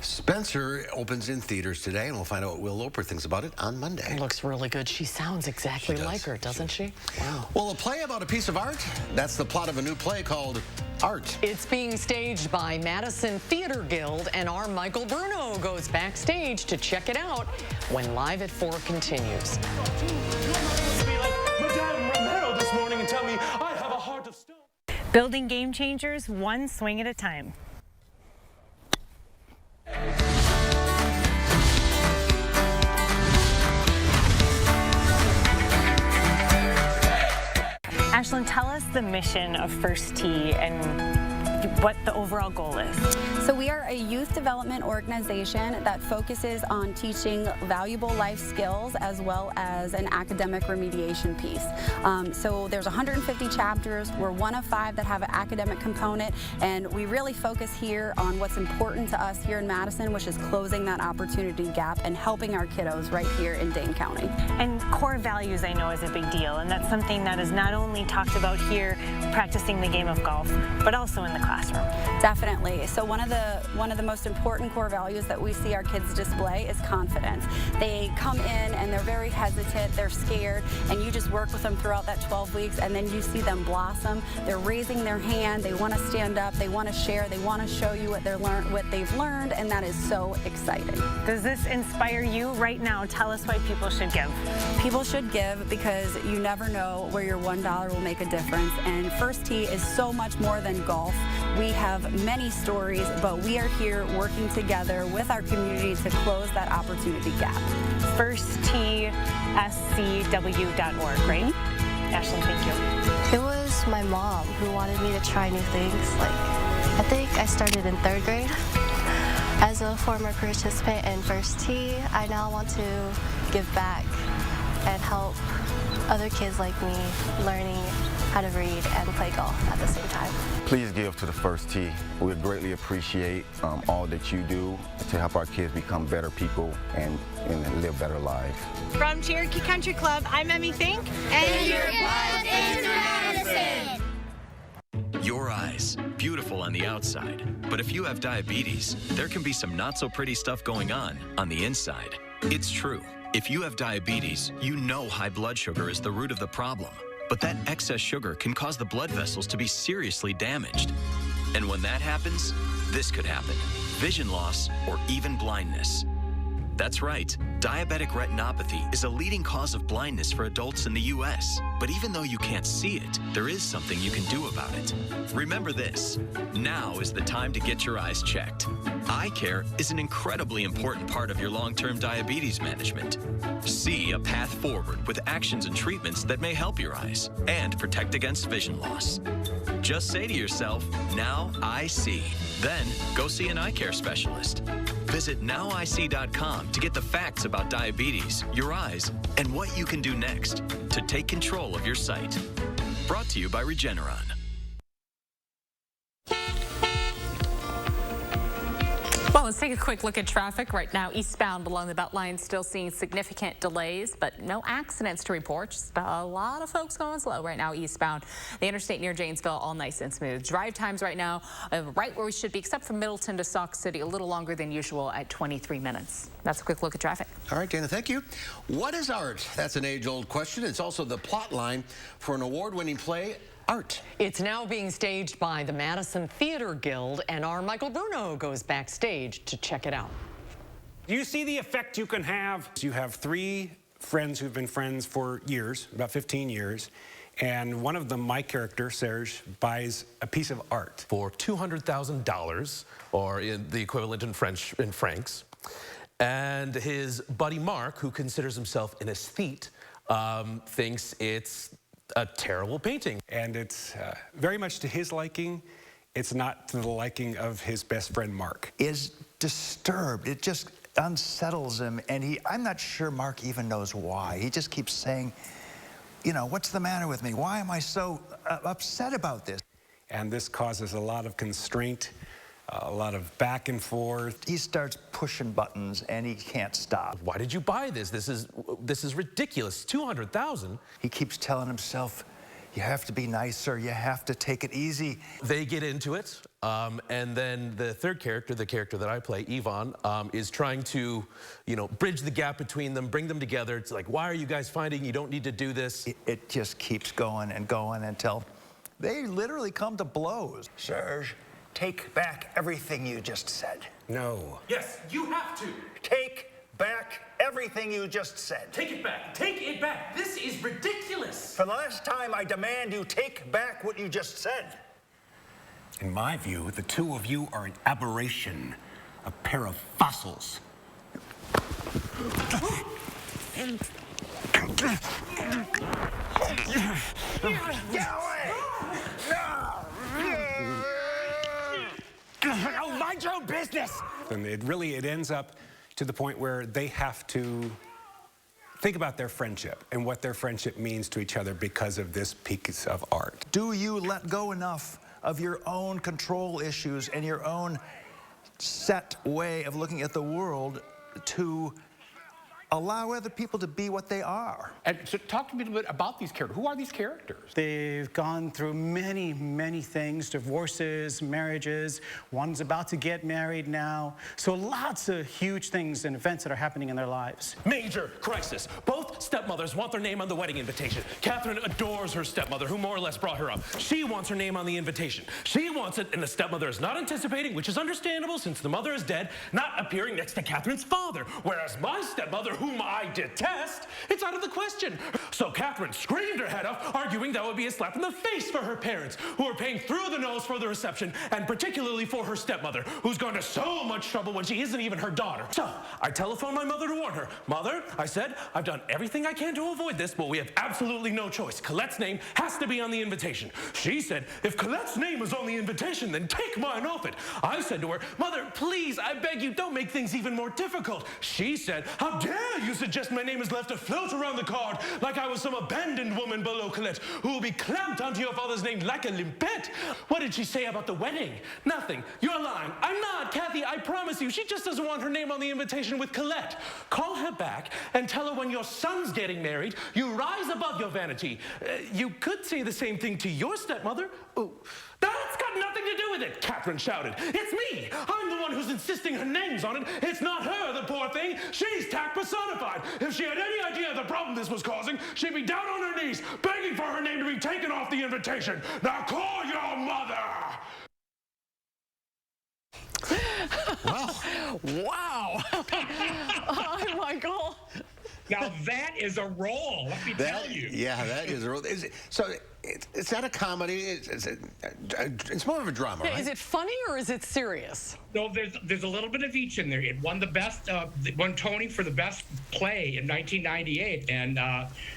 Spencer opens in theaters today, and we'll find out what Will Loper thinks about it on Monday. It looks really good. She sounds exactly like her, doesn't she? Wow. Well, a play about a piece of art? That's the plot of a new play called Art. It's being staged by Madison Theater Guild, and our Michael Bruno goes backstage to check it out when Live at 4 continues. Madame Romero this morning and tell me I have a heart of stone. Building game changers one swing at a time. Ashlyn, tell us the mission of First Tee and what the overall goal is. So we are a youth development organization that focuses on teaching valuable life skills as well as an academic remediation piece. So there's 150 chapters. We're one of 5 that have an academic component, and we really focus here on what's important to us here in Madison, which is closing that opportunity gap and helping our kiddos right here in Dane County. And core values, I know, is a big deal, and that's something that is not only talked about here practicing the game of golf, but also in the classroom. Definitely. So one of the most important core values that we see our kids display is confidence. They come in and they're very hesitant, they're scared, and you just work with them throughout that 12 weeks, and then you see them blossom. They're raising their hand, they want to stand up, they want to share, they want to show you what they've learned, and that is so exciting. Does this inspire you right now? Tell us why people should give. People should give because you never know where your $1 will make a difference, and First Tee is so much more than golf. We have many stories, but we are here working together with our community to close that opportunity gap. FirstTSCW.org, right? Ashlyn, thank you. It was my mom who wanted me to try new things. I think I started in 3rd grade. As a former participant in First Tee, I now want to give back and help other kids like me learning how to read and play golf at the same time. Please give to the First Tee. We greatly appreciate all that you do to help our kids become better people and live better lives. From Cherokee Country Club, I'm Emmy Fink. And your path into Madison. Your eyes, beautiful on the outside. But if you have diabetes, there can be some not so pretty stuff going on the inside. It's true. If you have diabetes, you know high blood sugar is the root of the problem. But that excess sugar can cause the blood vessels to be seriously damaged. And when that happens, this could happen: vision loss or even blindness. That's right, diabetic retinopathy is a leading cause of blindness for adults in the U.S. But even though you can't see it, there is something you can do about it. Remember this: now is the time to get your eyes checked. Eye care is an incredibly important part of your long-term diabetes management. See a path forward with actions and treatments that may help your eyes and protect against vision loss. Just say to yourself, "Now I see." Then go see an eye care specialist. Visit nowic.com to get the facts about diabetes, your eyes, and what you can do next to take control of your sight. Brought to you by Regeneron. Well, let's take a quick look at traffic. Right now, eastbound along the Beltline still seeing significant delays, but no accidents to report. Just a lot of folks going slow right now eastbound. The interstate near Janesville, all nice and smooth. Drive times right now, right where we should be, except from Middleton to Sauk City, a little longer than usual at 23 minutes. That's a quick look at traffic. All right, Dana, thank you. What is art? That's an age-old question. It's also the plot line for an award-winning play, Art. It's now being staged by the Madison Theater Guild, and our Michael Bruno goes backstage to check it out. Do you see the effect you can have? You have 3 friends who've been friends for years, about 15 years, and one of them, my character, Serge, buys a piece of art. For $200,000, or in the equivalent in francs. And his buddy Mark, who considers himself an aesthete, thinks it's a terrible painting. And it's very much to his liking. It's not to the liking of his best friend, Mark. Is disturbed. It just unsettles him, and I'm not sure Mark even knows why. He just keeps saying, you know, what's the matter with me? Why am I so upset about this? And this causes a lot of constraint, a lot of back and forth. He starts pushing buttons, and he can't stop. Why did you buy this? This is ridiculous. $200,000. He keeps telling himself, you have to be nicer, you have to take it easy. They get into it, and then the third character, the character that I play, Yvonne, is trying to, you know, bridge the gap between them, bring them together. It's like, why are you guys fighting? You don't need to do this. It just keeps going and going until they literally come to blows. Serge, take back everything you just said. No. Yes, you have to. Take back everything you just said. Take it back. Take it back. This is ridiculous. For the last time, I demand you take back what you just said. In my view, the two of you are an aberration, a pair of fossils. Get away! Oh, mind your own business! And it ends up to the point where they have to think about their friendship and what their friendship means to each other because of this piece of art. Do you let go enough of your own control issues and your own set way of looking at the world to allow other people to be what they are? And so talk to me a little bit about these characters. Who are these characters? They've gone through many, many things, divorces, marriages. One's about to get married now. So lots of huge things and events that are happening in their lives. Major crisis. Both stepmothers want their name on the wedding invitation. Catherine adores her stepmother, who more or less brought her up. She wants her name on the invitation. She wants it, and the stepmother is not anticipating, which is understandable since the mother is dead, not appearing next to Catherine's father. Whereas my stepmother, whom I detest, it's out of the question. So Catherine screamed her head off, arguing that would be a slap in the face for her parents, who are paying through the nose for the reception, and particularly for her stepmother, who's gone to so much trouble when she isn't even her daughter. So I telephoned my mother to warn her. Mother, I said, I've done everything I can to avoid this, but we have absolutely no choice. Colette's name has to be on the invitation. She said, if Colette's name is on the invitation, then take mine off it. I said to her, Mother, please, I beg you, don't make things even more difficult. She said, how dare you suggest my name is left afloat around the card like I was some abandoned woman below Colette who will be clamped onto your father's name like a limpet. What did she say about the wedding? Nothing. You're lying. I'm not, Kathy, I promise you. She just doesn't want her name on the invitation with Colette. Call her back and tell her when your son's getting married, you rise above your vanity. You could say the same thing to your stepmother. Ooh. That's got nothing to do with it, Catherine shouted. It's me. I'm the one who's insisting her name's on it. It's not her, the poor thing. She's tact personified. If she had any idea of the problem this was causing, she'd be down on her knees, begging for her name to be taken off the invitation. Now call your mother. Wow. Oh, Michael. Now that is a roll, let me tell you. Yeah, that is a roll. So It's not a comedy. It's more of a drama, Yeah, right? is it funny or is it serious? No, there's a little bit of each in there. It won the best, won Tony for the best play in 1998, and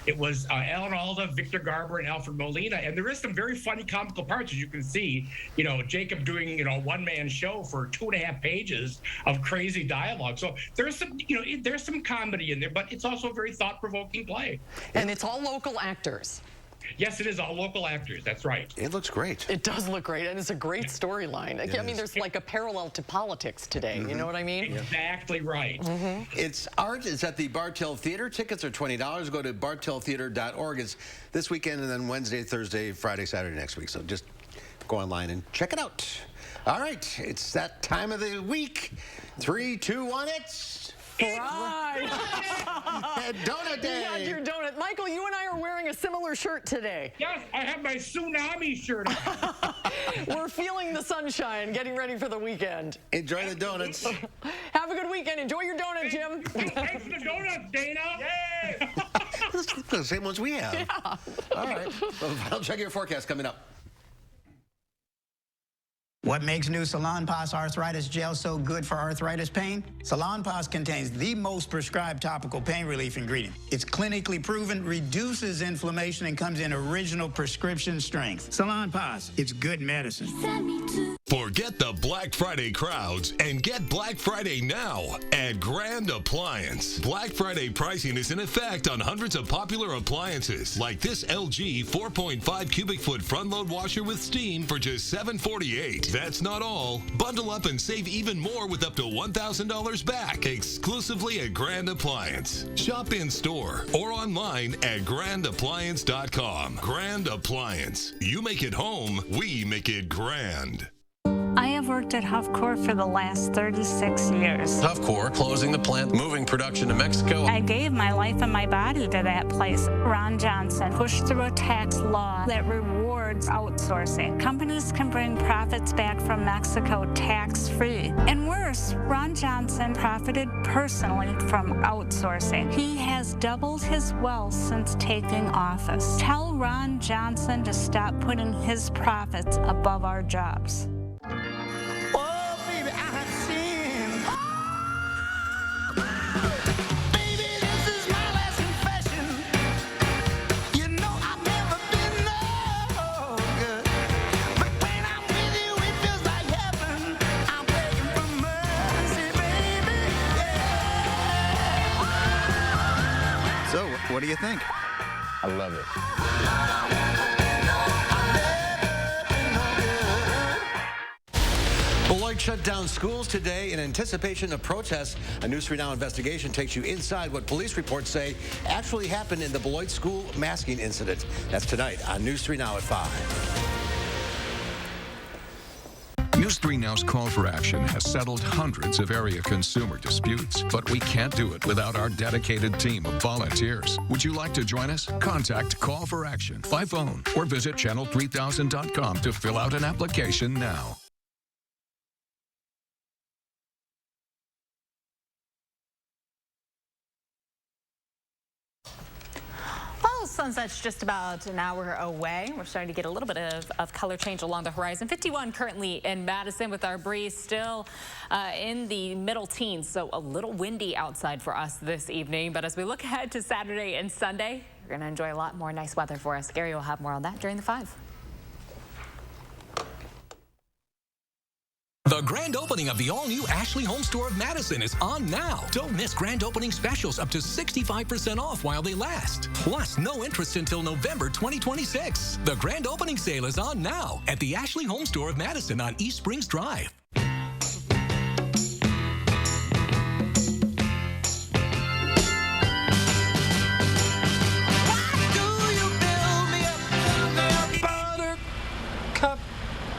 it was Alan Alda, Victor Garber, and Alfred Molina. And there is some very funny comical parts, as you can see. You know, Jacob doing a one-man show for 2.5 pages of crazy dialogue. So there's some, there's some comedy in there, but it's also a very thought-provoking play. And it's all local actors. Yes, it is all local actors. That's right. It looks great. It does look great, and it's a great storyline. I mean, there's like a parallel to politics today. You know what I mean? Exactly right. It's art. It's at the Bartell Theater. Tickets are $20. Go to bartelltheater.org. It's this weekend and then Wednesday, Thursday, Friday, Saturday next week. So just go online and check it out. All right. It's that time of the week. 3, 2, 1, it's... Right. Donut Day. You got your donut. Michael, you and I are wearing a similar shirt today. Yes, I have my tsunami shirt on. We're feeling the sunshine, getting ready for the weekend. Enjoy the donuts. Have a good weekend. Enjoy your donut, Jim. Thanks for the donuts, Dana. Yay! The same ones we have. Yeah. All right. Well, I'll check your forecast coming up. What makes new Salonpas Arthritis Gel so good for arthritis pain? Salonpas contains the most prescribed topical pain relief ingredient. It's clinically proven, reduces inflammation, and comes in original prescription strength. Salonpas, it's good medicine. Forget the Black Friday crowds and get Black Friday now at Grand Appliance. Black Friday pricing is in effect on hundreds of popular appliances like this LG 4.5 cubic foot front load washer with steam for just $748. That's not all. Bundle up and save even more with up to $1,000 back exclusively at Grand Appliance. Shop in store or online at grandappliance.com. Grand Appliance. You make it home, we make it grand. I have worked at Huffcore for the last 36 years. Huffcore closing the plant, moving production to Mexico. I gave my life and my body to that place. Ron Johnson pushed through a tax law that rewards outsourcing. Companies can bring profits back from Mexico tax-free. And worse, Ron Johnson profited personally from outsourcing. He has doubled his wealth since taking office. Tell Ron Johnson to stop putting his profits above our jobs. Oh, baby, I have sinned. Baby, this is my last confession. You know I've never been no good. But when I'm with you, it feels like heaven. I'm begging for mercy, baby. Yeah. So, what do you think? I love it. Beloit shut down schools today in anticipation of protests. A News 3 Now investigation takes you inside what police reports say actually happened in the Beloit school masking incident. That's tonight on News 3 Now at 5. News 3 Now's Call for Action has settled hundreds of area consumer disputes, but we can't do it without our dedicated team of volunteers. Would you like to join us? Contact Call for Action by phone or visit channel3000.com to fill out an application now. Well, sunset's just about an hour away. We're starting to get a little bit of color change along the horizon. 51 currently in Madison with our breeze still in the middle teens, so a little windy outside for us this evening. But as we look ahead to Saturday and Sunday, we're going to enjoy a lot more nice weather for us. Gary will have more on that during the 5. The grand opening of the all-new Ashley Home Store of Madison is on now. Don't miss grand opening specials up to 65% off while they last. Plus, no interest until November 2026. The grand opening sale is on now at the Ashley Home Store of Madison on East Springs Drive. Cup,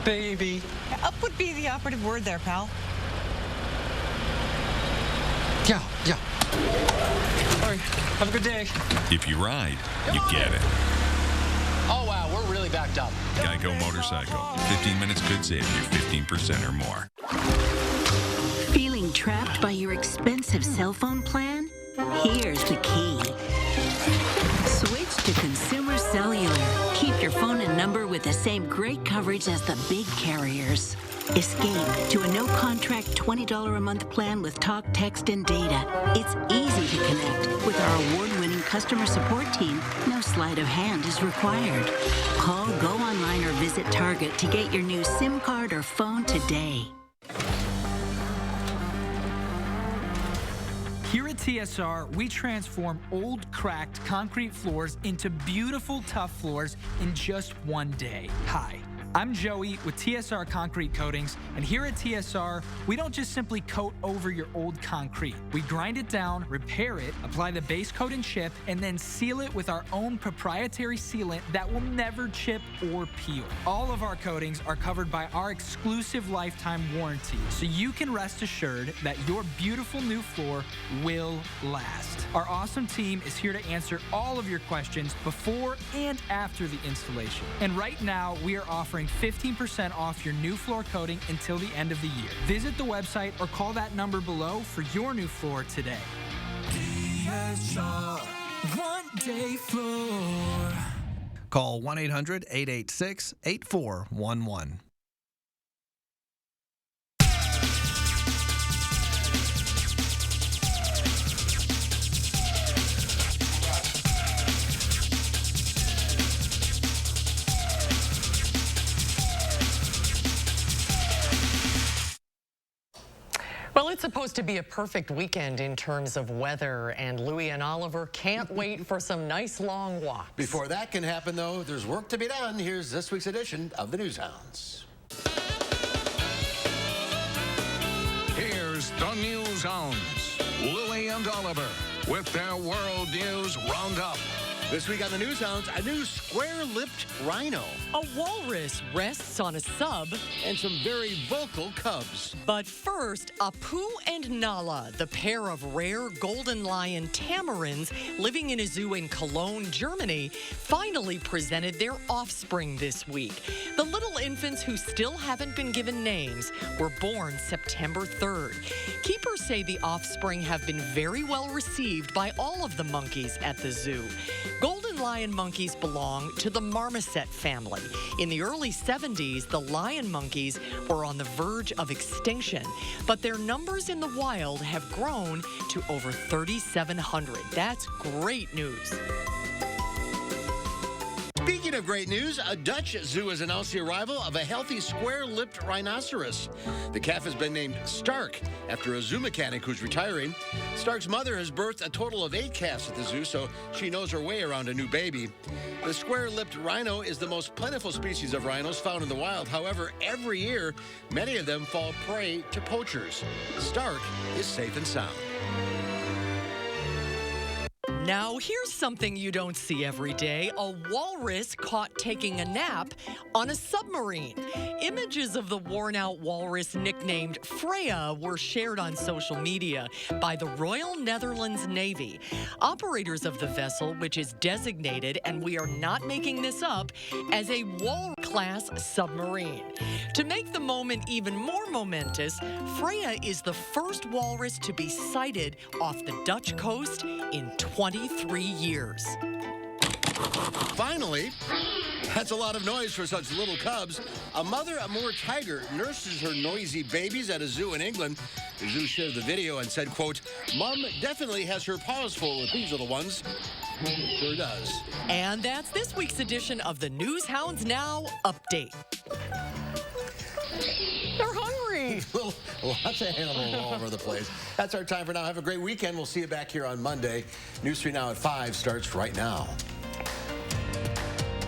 baby. Up would be the operative word there, pal. Yeah. All right, have a good day. If you ride, you get it. Oh, wow, we're really backed up. Geico Motorcycle. 15 minutes could save you 15% or more. Feeling trapped by your expensive cell phone plan? Here's the key. Switch to Consumer Cellular. Keep your phone and number with the same great coverage as the big carriers. Escape to a no-contract $20 a month plan with talk, text, and data. It's easy to connect. With our award-winning customer support team, no sleight of hand is required. Call, go online, or visit Target to get your new SIM card or phone today. Here at TSR, we transform old, cracked concrete floors into beautiful, tough floors in just one day. Hi, I'm Joey with TSR Concrete Coatings, and here at TSR, we don't just simply coat over your old concrete. We grind it down, repair it, apply the base coat and chip, and then seal it with our own proprietary sealant that will never chip or peel. All of our coatings are covered by our exclusive lifetime warranty, so you can rest assured that your beautiful new floor will last. Our awesome team is here to answer all of your questions before and after the installation. And right now, we are offering 15% off your new floor coating until the end of the year. Visit the website or call that number below for your new floor today. TSR, one day floor. Call 1-800-886-8411. Well, it's supposed to be a perfect weekend in terms of weather, and Louie and Oliver can't wait for some nice long walks. Before that can happen, though, there's work to be done. Here's this week's edition of the News Hounds. Here's the News Hounds, Louie and Oliver, with their World News Roundup. This week on the News Hounds, a new square-lipped rhino. A walrus rests on a sub. And some very vocal cubs. But first, Apu and Nala, the pair of rare golden lion tamarins living in a zoo in Cologne, Germany, finally presented their offspring this week. The little infants who still haven't been given names were born September 3rd. Keepers say the offspring have been very well received by all of the monkeys at the zoo. Golden lion monkeys belong to the marmoset family. In the early 70s, the lion monkeys were on the verge of extinction, but their numbers in the wild have grown to over 3,700. That's great news. Speaking of great news, a Dutch zoo has announced the arrival of a healthy square-lipped rhinoceros. The calf has been named Stark after a zoo mechanic who's retiring. Stark's mother has birthed a total of 8 calves at the zoo, so she knows her way around a new baby. The square-lipped rhino is the most plentiful species of rhinos found in the wild. However, every year, many of them fall prey to poachers. Stark is safe and sound. Now, here's something you don't see every day. A walrus caught taking a nap on a submarine. Images of the worn-out walrus nicknamed Freya were shared on social media by the Royal Netherlands Navy. Operators of the vessel, which is designated, and we are not making this up, as a Walrus-class submarine. To make the moment even more momentous, Freya is the first walrus to be sighted off the Dutch coast in 23 years. Finally, that's a lot of noise for such little cubs. A mother Amur tiger nurses her noisy babies at a zoo in England. The zoo shared the video and said, quote, "Mom definitely has her paws full with these little ones." Sure does. And that's this week's edition of the News Hounds Now Update. They're hungry. Lots of animals all over the place. That's our time for now. Have a great weekend. We'll see you back here on Monday. News 3 Now at 5 starts right now.